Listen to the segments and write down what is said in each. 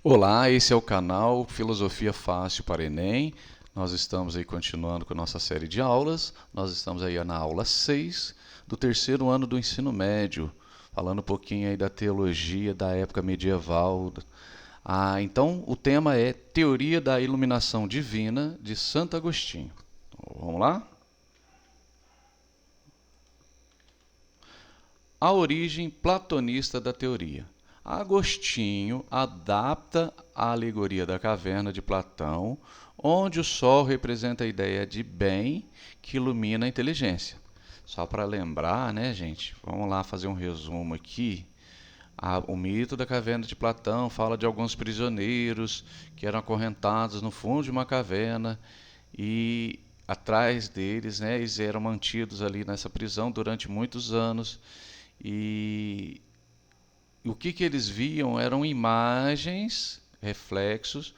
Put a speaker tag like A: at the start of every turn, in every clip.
A: Olá, esse é o canal Filosofia Fácil para Enem. Nós estamos aí continuando com a nossa série de aulas. Nós estamos aí na aula 6 do terceiro ano do ensino médio, falando um pouquinho aí da teologia da época medieval. Então o tema é Teoria da Iluminação Divina de Santo Agostinho. Vamos lá? A origem platonista da teoria. Agostinho adapta a alegoria da caverna de Platão, onde o sol representa a ideia de bem que ilumina a inteligência. Só para lembrar, né, gente? Vamos lá fazer um resumo aqui. O mito da caverna de Platão fala de alguns prisioneiros que eram acorrentados no fundo de uma caverna e atrás deles, né, eles eram mantidos ali nessa prisão durante muitos anos. E o que eles viam eram imagens, reflexos,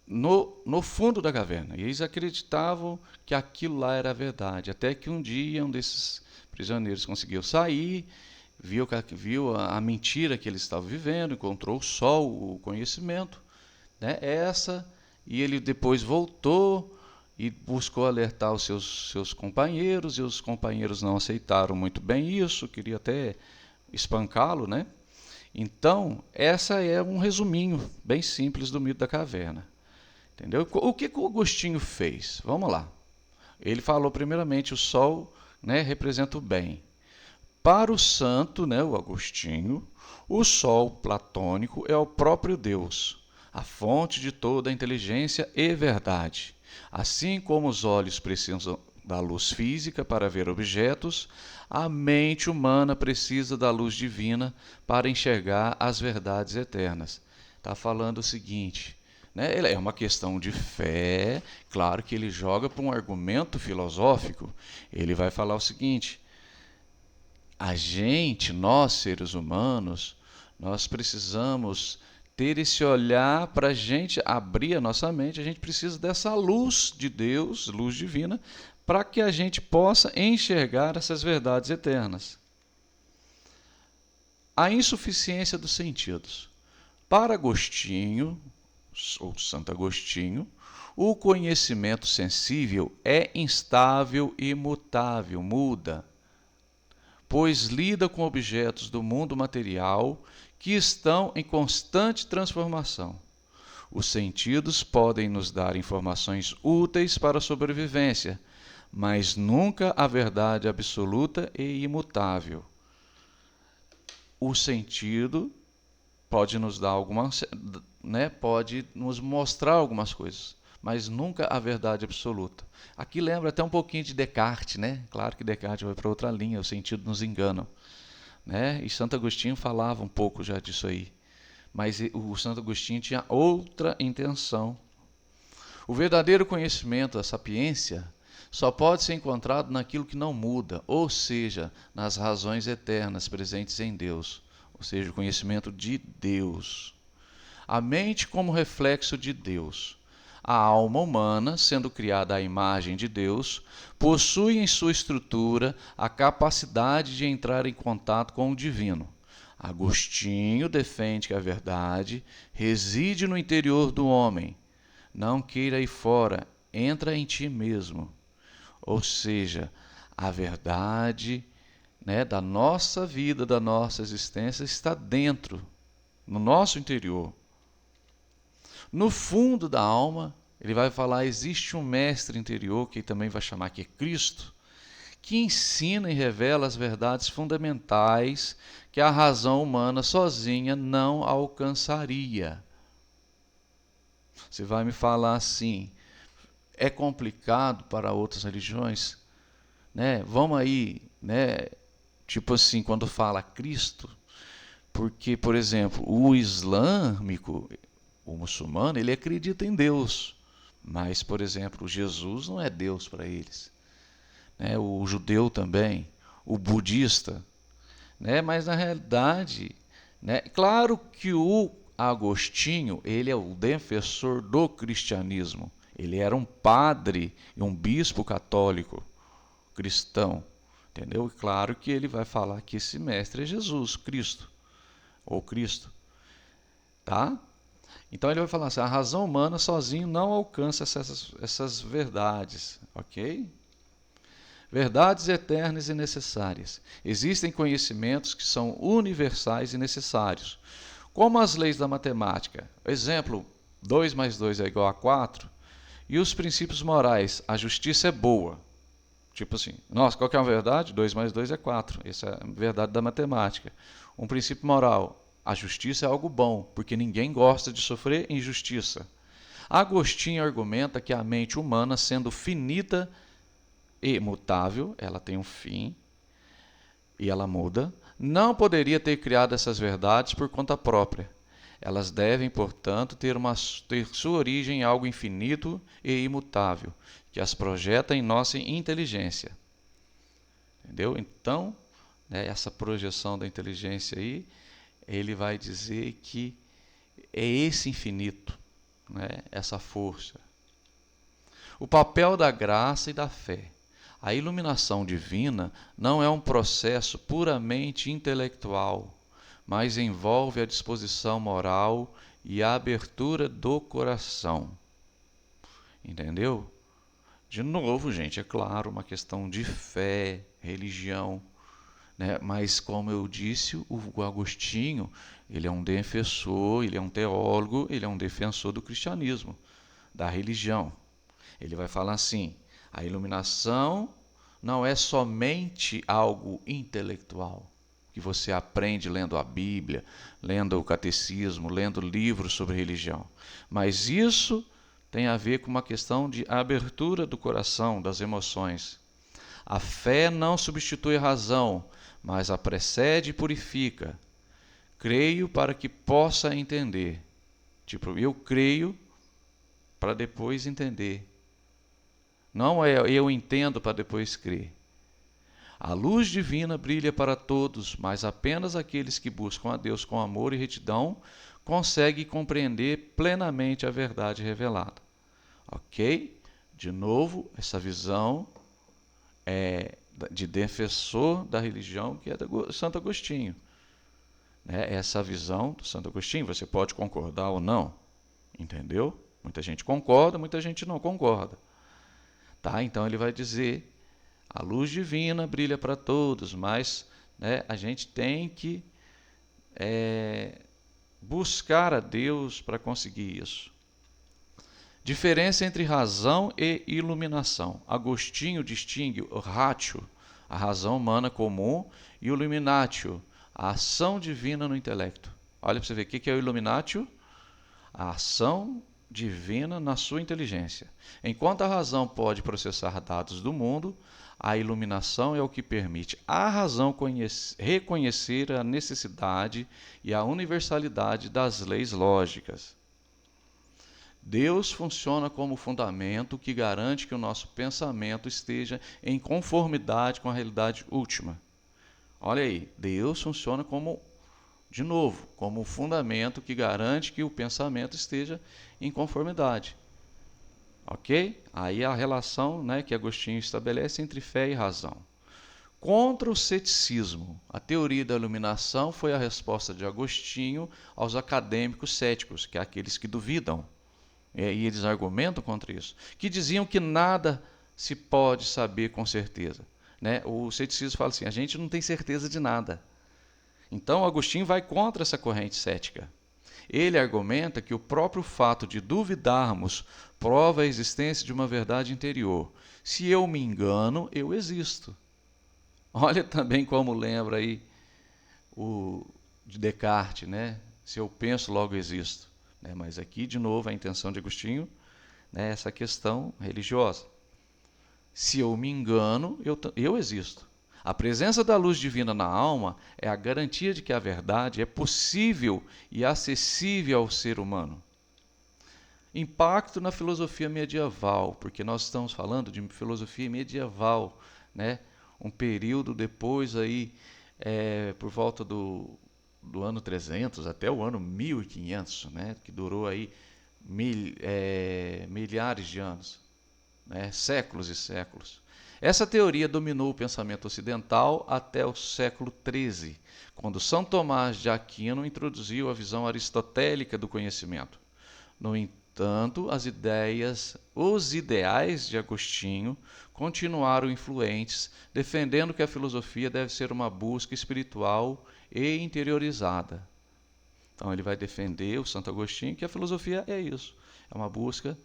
A: no fundo da caverna. E eles acreditavam que aquilo lá era verdade. Até que um dia um desses prisioneiros conseguiu sair, viu a mentira que eles estavam vivendo, encontrou o sol, o conhecimento, né? E ele depois voltou e buscou alertar os seus companheiros, e os companheiros não aceitaram muito bem isso, queria até espancá-lo, né? Então, essa é um resuminho bem simples do mito da caverna. Entendeu? O que o Agostinho fez? Vamos lá. Ele falou primeiramente o sol, né, representa o bem. Para o santo, né, o Agostinho, o sol platônico é o próprio Deus, a fonte de toda a inteligência e verdade. Assim como os olhos precisam da luz física para ver objetos, a mente humana precisa da luz divina para enxergar as verdades eternas. Está falando o seguinte, né? É uma questão de fé, claro que ele joga para um argumento filosófico. Ele vai falar o seguinte: nós seres humanos, nós precisamos ter esse olhar para a gente abrir a nossa mente, a gente precisa dessa luz de Deus, luz divina, para que a gente possa enxergar essas verdades eternas. A insuficiência dos sentidos. Para Agostinho, ou Santo Agostinho, o conhecimento sensível é instável e imutável, muda, pois lida com objetos do mundo material que estão em constante transformação. Os sentidos podem nos dar informações úteis para a sobrevivência, mas nunca a verdade absoluta e imutável. O sentido pode nos dar algumas, né, pode nos mostrar algumas coisas, mas nunca a verdade absoluta. Aqui lembra até um pouquinho de Descartes, né? Claro que Descartes vai para outra linha, o sentido nos engana, né? E Santo Agostinho falava um pouco já disso aí. Mas o Santo Agostinho tinha outra intenção. O verdadeiro conhecimento, a sapiência, só pode ser encontrado naquilo que não muda, ou seja, nas razões eternas presentes em Deus, ou seja, o conhecimento de Deus. A mente como reflexo de Deus. A alma humana, sendo criada à imagem de Deus, possui em sua estrutura a capacidade de entrar em contato com o divino. Agostinho defende que a verdade reside no interior do homem. Não queira ir fora, entra em ti mesmo. Ou seja, a verdade, né, da nossa vida, da nossa existência, está dentro, no nosso interior. No fundo da alma, ele vai falar, existe um mestre interior, que ele também vai chamar que é Cristo, que ensina e revela as verdades fundamentais que a razão humana sozinha não alcançaria. Você vai me falar assim, é complicado para outras religiões, né? Vamos aí, né? Tipo assim, quando fala Cristo, porque, por exemplo, o islâmico, o muçulmano, ele acredita em Deus, mas, por exemplo, Jesus não é Deus para eles, né? O judeu também, o budista, né? Mas na realidade, né? Claro que o Agostinho, ele é o defensor do cristianismo. Ele era um padre e um bispo católico cristão, entendeu? E claro que ele vai falar que esse mestre é Jesus Cristo, ou Cristo. tá? Então ele vai falar assim, a razão humana sozinho não alcança essas verdades, ok? Verdades eternas e necessárias. Existem conhecimentos que são universais e necessários, como as leis da matemática. Exemplo, 2 mais 2 é igual a 4. E os princípios morais, a justiça é boa. Tipo assim, nossa, qual que é a verdade? 2 mais 2 é 4. Essa é a verdade da matemática. Um princípio moral, a justiça é algo bom, porque ninguém gosta de sofrer injustiça. Agostinho argumenta que a mente humana, sendo finita e mutável, ela tem um fim e ela muda, não poderia ter criado essas verdades por conta própria. Elas devem, portanto, ter sua origem em algo infinito e imutável, que as projeta em nossa inteligência. Entendeu? Então, né, essa projeção da inteligência aí, ele vai dizer que é esse infinito, né, essa força. O papel da graça e da fé. A iluminação divina não é um processo puramente intelectual, mas envolve a disposição moral e a abertura do coração. Entendeu? De novo, gente, é claro, uma questão de fé, religião, né? Mas como eu disse, o Agostinho, ele é um defensor, ele é um teólogo, ele é um defensor do cristianismo, da religião. Ele vai falar assim, a iluminação não é somente algo intelectual, que você aprende lendo a Bíblia, lendo o catecismo, lendo livros sobre religião. Mas isso tem a ver com uma questão de abertura do coração, das emoções. A fé não substitui a razão, mas a precede e purifica. Creio para que possa entender. Tipo, eu creio para depois entender. Não é eu entendo para depois crer. A luz divina brilha para todos, mas apenas aqueles que buscam a Deus com amor e retidão conseguem compreender plenamente a verdade revelada. Ok? De novo, essa visão é de defensor da religião que é do Santo Agostinho. Né? Essa visão do Santo Agostinho, você pode concordar ou não, entendeu? Muita gente concorda, muita gente não concorda. Tá? Então ele vai dizer, a luz divina brilha para todos, mas, né, a gente tem que buscar a Deus para conseguir isso. Diferença entre razão e iluminação. Agostinho distingue o ratio, a razão humana comum, e o illuminatio, a ação divina no intelecto. Olha para você ver, o que é o illuminatio? A ação divina na sua inteligência. Enquanto a razão pode processar dados do mundo, a iluminação é o que permite à razão reconhecer a necessidade e a universalidade das leis lógicas. Deus funciona como fundamento que garante que o nosso pensamento esteja em conformidade com a realidade última. Olha aí, Deus funciona como, de novo, como um fundamento que garante que o pensamento esteja em conformidade. Ok? Aí a relação, né, que Agostinho estabelece entre fé e razão. Contra o ceticismo, a teoria da iluminação foi a resposta de Agostinho aos acadêmicos céticos, que é aqueles que duvidam. E eles argumentam contra isso, que diziam que nada se pode saber com certeza. Né? O ceticismo fala assim, a gente não tem certeza de nada. Então, Agostinho vai contra essa corrente cética. Ele argumenta que o próprio fato de duvidarmos prova a existência de uma verdade interior. Se eu me engano, eu existo. Olha também como lembra aí o de Descartes, né? Se eu penso, logo existo. Né? Mas aqui, de novo, a intenção de Agostinho, né, essa questão religiosa. Se eu me engano, eu existo. A presença da luz divina na alma é a garantia de que a verdade é possível e acessível ao ser humano. Impacto na filosofia medieval, porque nós estamos falando de filosofia medieval, né? Um período depois aí, por volta do ano 300 até o ano 1500, né? Que durou aí milhares de anos, né? Séculos e séculos. Essa teoria dominou o pensamento ocidental até o século XIII, quando São Tomás de Aquino introduziu a visão aristotélica do conhecimento. No entanto, os ideais de Agostinho continuaram influentes, defendendo que a filosofia deve ser uma busca espiritual e interiorizada. Então ele vai defender, o Santo Agostinho, que a filosofia é isso, é uma busca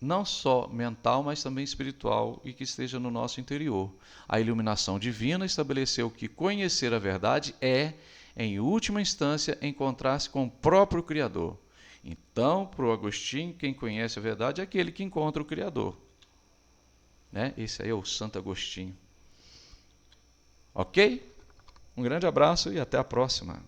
A: não só mental, mas também espiritual e que esteja no nosso interior. A iluminação divina estabeleceu que conhecer a verdade é, em última instância, encontrar-se com o próprio Criador. Então, para o Agostinho, quem conhece a verdade é aquele que encontra o Criador. Né? Esse aí é o Santo Agostinho. Ok? Um grande abraço e até a próxima.